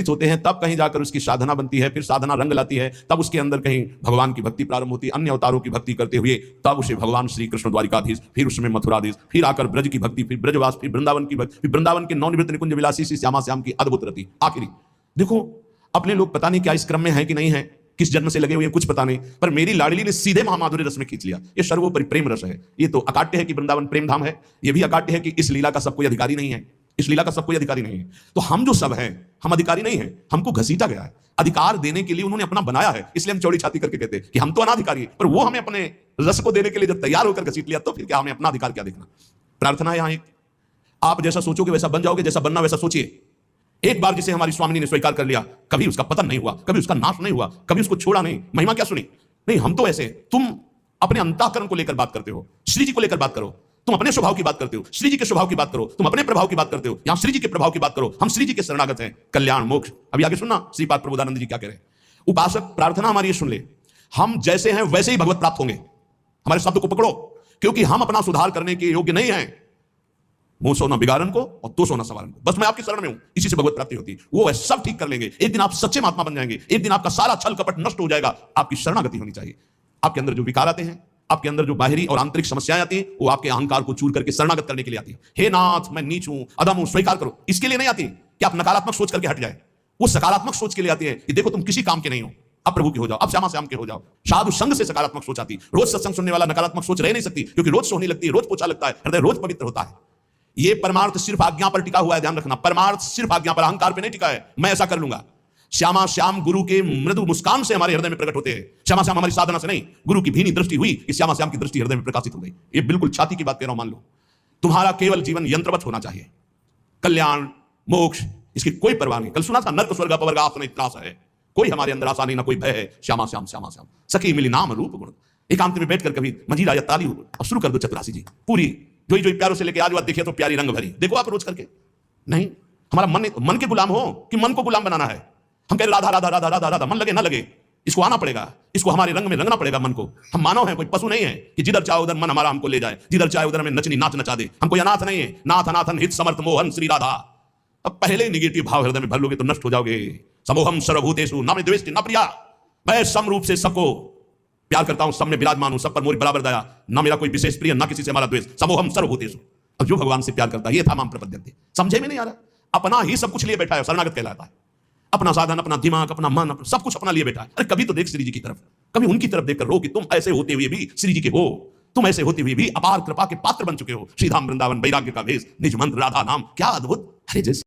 होते हैं तब कहीं जाकर उसकी साधना बनती है, फिर साधना रंग लाती है, तब उसके अंदर कहीं भगवान की भक्ति प्रारंभ होती है। अन्य अवतारों की भक्ति करते हुए तब उसे भगवान श्री कृष्ण द्वारिकाधीश, फिर उसमें मथुराधीश, फिर आकर ब्रज की भक्ति, फिर ब्रजवास, फिर वृंदावन की भक्ति, फिर वृंदावन के नवनिवृत्त निकुंज विलासी श्री श्यामा श्याम की अद्भुत रति। आखिरी देखो, अपने लोग पता नहीं क्या इस क्रम में है कि नहीं है, किस जन्म से लगे हुए कुछ पता नहीं, पर मेरी लाडली ने सीधे महामाधुर्य रस में खींच लिया। ये सर्वोपरि प्रेम रस है। ये तो अकाट्य है कि वृंदावन प्रेम धाम है, ये भी अकाट्य है कि इस लीला का सब कोई अधिकारी नहीं है, इस लीला का सब कोई अधिकारी नहीं है। तो हम जो सब हैं, हम अधिकारी नहीं हैं, हमको घसीटा गया है। अधिकार देने के लिए उन्होंने अपना बनाया है, इसलिए हम चौड़ी छाती करके कहते हैं कि हम तो अनाधिकारी हैं, पर वो हमें अपने रस को देने के लिए जब तैयार होकर घसीट लिया, तो फिर क्या हमें अपना अधिकार क्या देखना। प्रार्थना है यहाँ एक, आप जैसा सोचोगे वैसा बन जाओगे, जैसा बनना वैसा सोचिए। एक बार जिसे हमारी स्वामिनी ने स्वीकार कर लिया, कभी उसका पतन नहीं हुआ, कभी उसका नाश नहीं हुआ, कभी उसको छोड़ा नहीं। महिमा क्या सुनी नहीं, हम तो ऐसे। तुम अपने अंतःकरण को लेकर बात करते हो, श्री जी को लेकर बात करो। तुम अपने स्वभाव की बात करते हो, श्री जी के स्वभाव की बात करो। तुम अपने प्रभाव की बात करते हो, यहां श्री जी के प्रभाव की बात करो। हम श्री जी के शरणागत हैं, कल्याण मोक्ष। अभी आगे सुनना श्रीपाद प्रबोधानंद जी क्या कह रहे हैं। उपासक प्रार्थना हमारी ये सुन ले, हम जैसे हैं वैसे ही भगवत प्राप्त होंगे। हमारे शब्द को पकड़ो, क्योंकि हम अपना सुधार करने के योग्य नहीं है। मुंह सोना बिगाड़न को और तो सोना सवारन को, बस मैं आपकी शरण में हूं, इसी से भगवत प्राप्ति होती है। वो है सब ठीक कर लेंगे। एक दिन आप सच्चे महात्मा बन जाएंगे, एक दिन आपका सारा छल कपट नष्ट हो जाएगा। आपकी शरणागति होनी चाहिए। आपके अंदर जो विकार आते हैं, आपके अंदर जो बाहरी और आंतरिक समस्याएं आती हैं, वो आपके अहंकार को चूर करके शरणागत करने के लिए आती है। हे नाथ, मैं नीच हूं, अधम हूं, स्वीकार करो। इसके लिए नहीं आती कि आप नकारात्मक सोच करके हट जाए, वो सकारात्मक सोच के लिए आती है कि देखो तुम किसी काम के नहीं हो, अब प्रभु के हो जाओ, अब श्यामा श्याम के हो जाओ। साधु संग से सकारात्मक सोच आती। रोज सत्संग सुनने वाला नकारात्मक सोच रह नहीं सकती, क्योंकि रोज सोहनी लगती है, रोज पोछा लगता है, हृदय रोज पवित्र होता है। ये परमार्थ सिर्फ आज्ञा पर टिका हुआ है, ध्यान रखना। परमार्थ सिर्फ आज्ञा पर, अहंकार पे नहीं टिका है, मैं ऐसा कर लूंगा। श्यामा श्याम गुरु के मृदु मुस्कान से हमारे हृदय में प्रकट होते हैं। श्यामा श्याम हमारी साधना से नहीं, गुरु की भीनी दृष्टि हुई कि श्यामा श्याम की दृष्टि हृदय में प्रकाशित हो गई। ये बिल्कुल छाती की बात कह रहा हूं, मान लो। तुम्हारा केवल जीवन यंत्रवत होना चाहिए। कल्याण मोक्ष इसकी कोई परवाह नहीं। कल सुना था, नर्क स्वर्ग अपवर्ग आसन त्रास है, कोई हमारे अंदर आशा नहीं, ना कोई भय है। श्यामा श्याम श्यामा श्याम सखी मिली नाम रूप गुण। एकांत में बैठकर कभी मंजीरा या ताली और शुरू कर दो चतुरासी जी पूरी, जो ही प्यारों से लेके आज बात देखिए तो प्यारी रंग भरी। देखो आप रोज करके। नहीं, हमारा मन के गुलाम हो कि मन को गुलाम बनाना है। हम कह राधा राधा राधा राधा राधा, मन लगे ना लगे, इसको आना पड़ेगा, इसको हमारे रंग में रंगना पड़ेगा मन को। हम मानव हैं, कोई पशु नहीं है कि जिधर चाहे उधर मन हमारा हमको ले जाए, जिधर चाहे उधर हमें नचनी नाच नचा दे। हम कोई अनाथ नहीं है। नाथ अनाथन हित समर्थ मोहन श्री राधा। अब पहले ही निगेटिव भाव हृदय में भर लोगे तो नष्ट हो जाओगे। समोहम सर्वभूतेषु न द्वेष्टि न प्रिया। मैं सम रूप से सबको प्यार करता हूं, सब में विराजमान हूं, सब पर मोरी बराबर दया, ना मेरा कोई विशेष प्रिय, ना किसी से हमारा द्वेष। समोहम सर्वभूतेषु। अब जो भगवान से प्यार करता है, ये था माम प्रपद्यन्ते। समझे में नहीं आ रहा, अपना ही सब कुछ लिए बैठा है, शरणागत कहलाता है। अपना साधन, अपना दिमाग, अपना मन, सब कुछ अपना लिए बैठा है। अरे कभी तो देख श्री जी की तरफ, कभी उनकी तरफ देखकर रो कि तुम ऐसे होते हुए भी श्री जी के हो, तुम ऐसे होते हुए भी अपार कृपा के पात्र बन चुके हो। श्रीधाम वृंदावन वैराग्य का भेष, निज मंत्र राधा नाम, क्या अद्भुत। अरे जैसे